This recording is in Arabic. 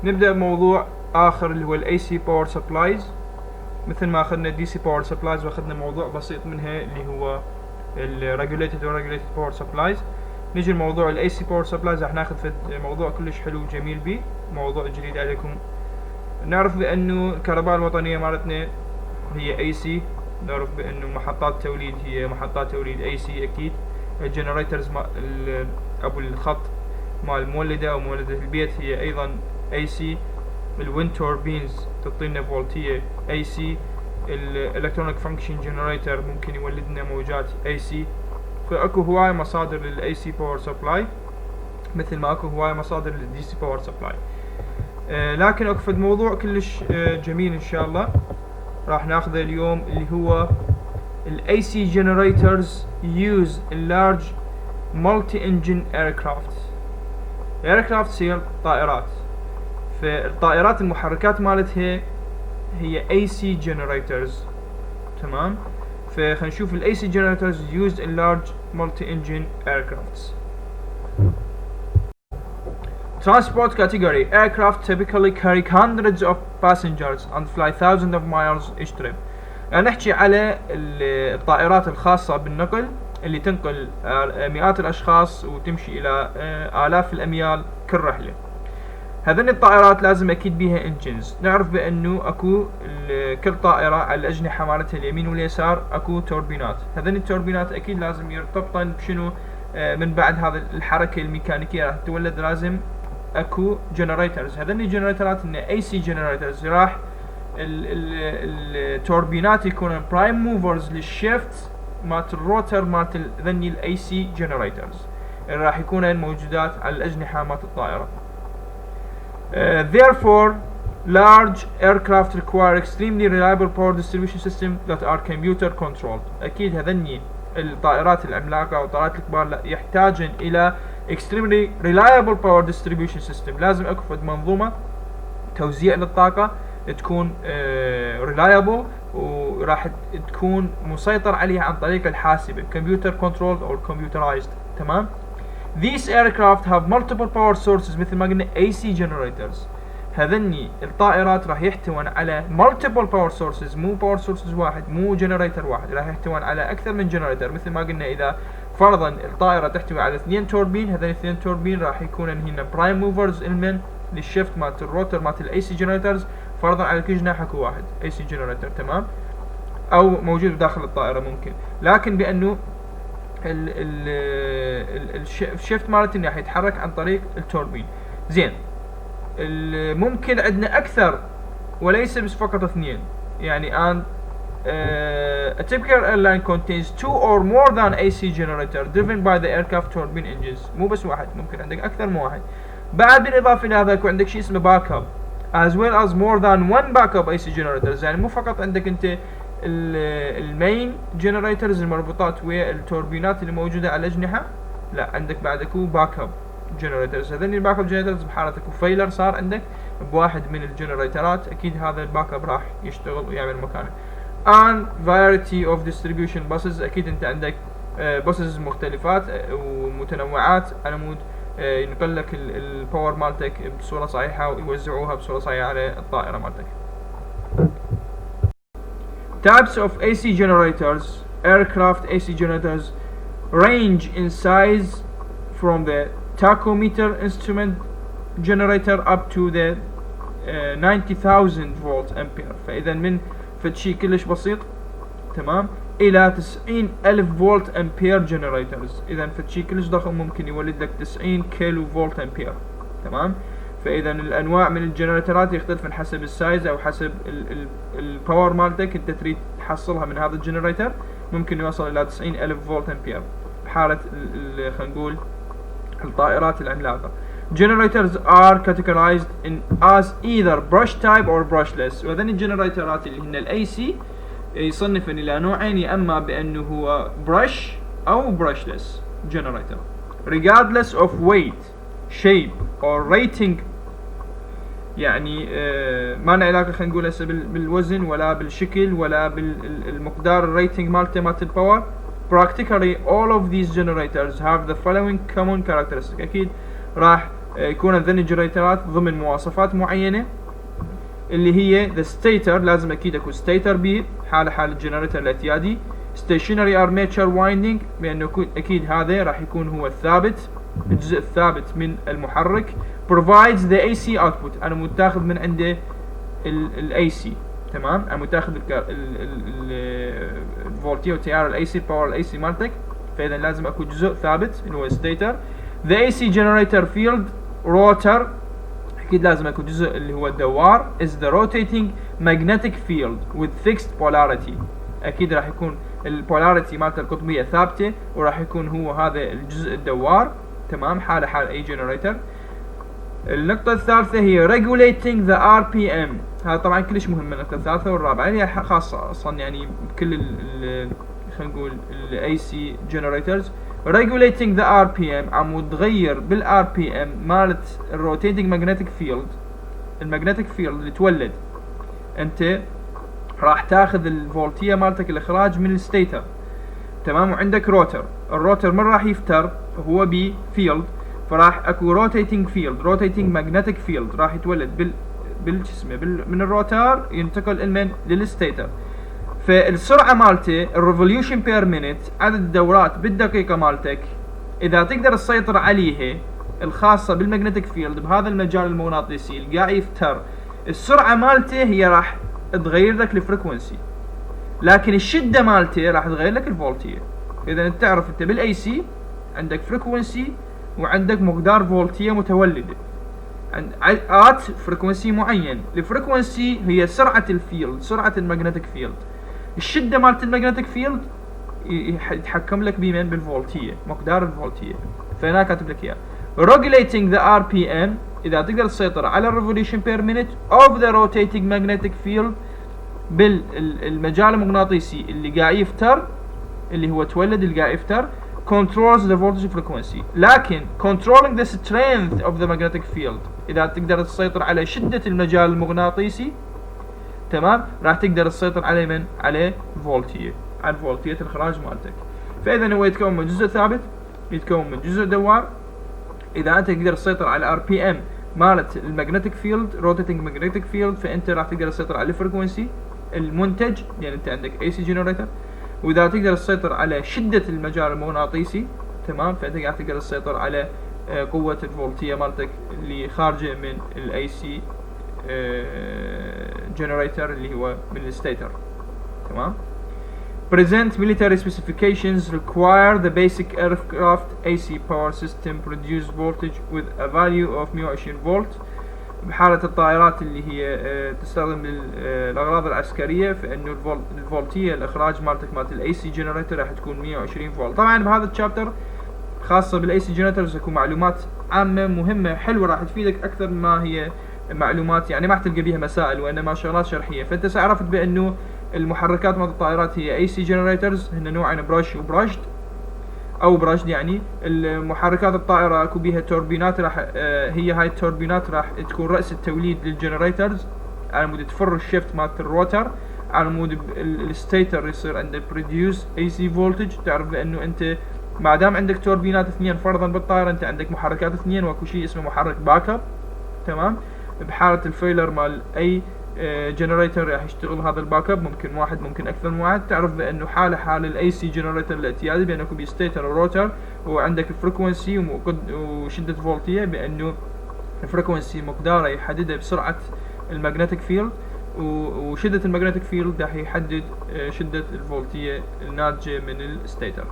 نبدأ بموضوع آخر اللي هو ال AC Power Supplies. مثل ما أخذنا DC Power Supplies وأخذنا موضوع بسيط منها اللي هو ال Regulated و Regulated Power Supplies. نيجي لموضوع ال AC Power Supplies، راح ناخذ في موضوع كلش حلو وجميل بيه، موضوع جديد عليكم. نعرف بأنه الكهرباء الوطنية مالتنا هي AC، نعرف بأنه محطات التوليد هي محطات توليد AC أكيد. الجنريترز أبو الخط مال المولدة أو مولدة البيت هي أيضا AC. الويند توربينز تعطينا فولتية AC. الالكترونيك فانكشن جنريتر ممكن يولدنا موجات AC. فاكو هواية مصادر لل AC باور سبلاي، مثل ما اكو هواية مصادر لل DC باور سبلاي. لكن اكو فد موضوع كلش جميل ان شاء الله راح ناخذه اليوم، اللي هو ال AC generators used in large multi-engine aircraft. aircraft هي الطائرات، فالطائرات المحركات مالتها هي AC generators. تمام، فخلينا نشوف ال AC generators used in large multi-engine aircrafts. Transport category: aircraft typically carry hundreds of passengers and fly thousands of miles each trip. يعني نحكي على الطائرات الخاصة بالنقل اللي تنقل مئات الأشخاص وتمشي إلى آلاف الأميال كل رحلة. هذين الطائرات لازم أكيد بيها انجنز. نعرف بأنه أكو كل طائرة على الأجنحة مالتها اليمين واليسار أكو توربينات. هذين التوربينات أكيد لازم يرتبطن بشنو؟ من بعد هذا الحركة الميكانيكية راح تولد لازم أكو جنريترز. هذين الجنريترات إنه AC جنريترز، راح التوربينات يكونون برايم موفرز للشيفت مالت الروتر مالت ذني ال AC جنريترز اللي راح يكونون موجودات على الأجنحة مالت الطائرة. Therefore, large aircraft require extremely reliable power distribution system that are computer controlled. أكيد هذني الطائرات العملاقة والطائرات الكبار يحتاجن إلى extremely reliable power distribution system. لازم أكو فد منظومة توزيع للطاقة تكون reliable وراح تكون مسيطر عليها عن طريق الحاسبة computer controlled أو computerized. تمام. These aircraft have multiple power sources، مثل ما قلنا AC generators. هذني الطائرات راح يحتوون على multiple power sources، مو power sources واحد، مو generator واحد، راح يحتوون على أكثر من generator. مثل ما قلنا إذا فرضا الطائرة تحتوي على 2 توربين، هذين 2 توربين راح يكونن هنا prime movers المن للشيفت مالت الروتر مالت ال AC generators. فرضا على كل جناح اكو واحد AC generator. تمام، أو موجود داخل الطائرة ممكن، لكن بأنه الشيفت مالتي راح يتحرك عن طريق التوربين. زين، ممكن عندنا اكثر وليس بس فقط 2. يعني and a typical airline contains 2 or more than AC generator driven by the aircraft turbine engines. مو بس واحد، ممكن عندك اكثر من واحد. بعد بالاضافه الى هذا يكون عندك شيء اسمه باك اب as well as more than one backup AC generators. يعني مو فقط عندك انت المين جنريترز المربوطات ويا التوربينات اللي موجوده على الاجنحه، لا، عندك بعد اكو باك اب جنريترز. هذين الباك اب جنريترز بحاله اكو فيلر صار عندك بواحد من الجنريترات، اكيد هذا الباك اب راح يشتغل ويعمل مكانه. and variety of distribution buses، اكيد انت عندك buses مختلفات ومتنوعات على مود ينقل لك الباور مالتك بصوره صحيحه ويوزعوها بصوره صحيحه على الطائره مالتك. Types of AC generators. Aircraft AC generators range in size from the tachometer instrument generator up to the 90,000 volt ampere. فإذا من فشي كلش بسيط، تمام، إلى 90,000 فولت أمبير جنريترز. إذا فشي كلش ضخم ممكن يولد لك 90 كيلو فولت أمبير. تمام، فاذا الانواع من الجنريترات يختلف من حسب السايز او حسب الباور مالتك انت تريد تحصلها من هذا الجنريتر. ممكن يوصل الى 90,000 فولت امبير بحالة خلينا نقول الطائرات العملاقة. Generators are categorized as either brush type or brushless. وهذين الجنريترات اللي هن الاي سي يصنفن الى نوعين، يا اما بانه هو brush او brushless generator regardless of weight, shape or rating. يعني ما له علاقة خلينا نقول هسه بالوزن ولا بالشكل ولا بالمقدار الريتنج مالته مالت الباور. Practically all of these generators have the following common characteristic. اكيد راح يكون عندنا جنريترات ضمن مواصفات معينة، اللي هي the stator، لازم اكيد اكو stator به حال الجنريتر الاعتيادي. stationary armature winding، بانه اكيد هذا راح يكون هو الثابت، الجزء الثابت من المحرك. provides the AC output، انا متاخذ من عنده ال AC، تمام، انا متاخذ الفولتيه والتيار ال AC، الباور ال AC مالتك، فاذا لازم اكو جزء ثابت اللي هو stator. the AC generator field rotor، اكيد لازم اكو جزء اللي هو الدوار is the rotating magnetic field with fixed polarity، اكيد راح يكون البولاريتي مالته القطبيه ثابته، وراح يكون هو هذا الجزء الدوار، تمام، حال اي جنريتر. النقطه الثالثه هي regulating the RPM، هذا طبعا كلش مهم. النقطه الثالثه والرابعه هي خاصه اصلا يعني بكل خلينا نقول ال AC generators. regulating the RPM، عم تغير بال RPM مالت الروتيتنج ماجنتيك فيلد. الماجنتيك فيلد اللي تولد، انت راح تاخذ الفولتيه مالتك الاخراج من الستيتر، تمام، وعندك روتر. الروتر من راح يفتر هو بفيلد، فراح اكو روتيتنج فيلد، روتيتنج ماجنتيك فيلد راح يتولد من الروتر، ينتقل من للستيتر. فالسرعه مالته الريفوليوشن بير مينيت، عدد الدورات بالدقيقه مالتك، اذا تقدر تسيطر عليها الخاصه بالماجنتيك فيلد بهذا المجال المغناطيسي اللي قاعد يفتر، السرعه مالته هي راح تغير لك الفريكونسي، لكن الشده مالته راح تغير لك الفولتيه. اذا انت تعرف انت بالاي سي عندك فريكونسي وعندك مقدار فولتيه متولده ات فريكونسي معين. الفريكونسي هي سرعه الفيلد، سرعه الماجنتيك فيلد. الشده مالت الماجنتيك فيلد يتحكم لك بمن؟ بالفولتيه، مقدار الفولتيه. فهنا كاتب لك اياه regulating the RPM، اذا تقدر تسيطر على الريفوليوشن بير مينيت of the rotating magnetic field بالمجال المغناطيسي اللي قاعد يفتر، اللي هو تولد اللي قاعد يفتر، controls the voltage frequency. لكن controlling the strength of the magnetic field، اذا تقدر تسيطر على شدة المجال المغناطيسي، تمام، راح تقدر تسيطر على من؟ على فولتيه، على فولتيه الاخراج مالتك. فاذا هو يتكون من جزء ثابت، يتكون من جزء دوار. اذا انت تقدر تسيطر على RPM مالت الماجنتيك فيلد، روتيتنج ماجنتيك فيلد، فانت راح تقدر تسيطر على الفريكونسي المنتج، يعني انت عندك AC جنريتر. واذا تقدر تسيطر على شدة المجال المغناطيسي، تمام، فانت قاعد تقدر تسيطر على قوة الفولتية مالتك اللي خارجة من AC جنريتر اللي هو من الستيتر، تمام. Present military specifications require the basic aircraft AC power system produce voltage with a value of 120 فولت. بحالة الطائرات اللي هي تستخدم للأغراض العسكرية، فإنه الفولتية الإخراج مالتك مالت ال AC جنريتر راح تكون 120 فولت. طبعا بهذا الشابتر خاصة بال AC جنريترز اكو معلومات عامة مهمة حلوة راح تفيدك أكثر ما هي معلومات، يعني ما راح تلقى بيها مسائل وإنما شغلات شرحية. فأنت سعرفت بأنه المحركات مالت الطائرات هي AC جنريترز، هن نوعين، برش وبرشد او برشد. يعني المحركات الطائرة اكو بيها توربينات، راح هي هاي التوربينات راح تكون رأس التوليد للجنريترز، على مود تفر الشيفت مالت الروتر، على مود الستيتر يصير عنده بروديوس AC فولتج. تعرف بانه انت ما دام عندك توربينات اثنين فرضا بالطائرة، انت عندك محركات اثنين واكو شيء اسمه محرك باك اب، تمام. بحالة الفيلر مال اي جنريتر راح يشتغل هذا الباك اب، ممكن واحد ممكن اكثر من واحد. تعرف بانه حال الاي سي جنريتر الاعتيادي بانه بي ستيتر وروتر، وعندك الفريكونسي وشده فولتيه، بانه الفريكونسي مقداره يحددها بسرعه الماجنتيك فيلد، وشده الماجنتيك فيلد راح يحدد شده الفولتيه الناتجه من الستيتر.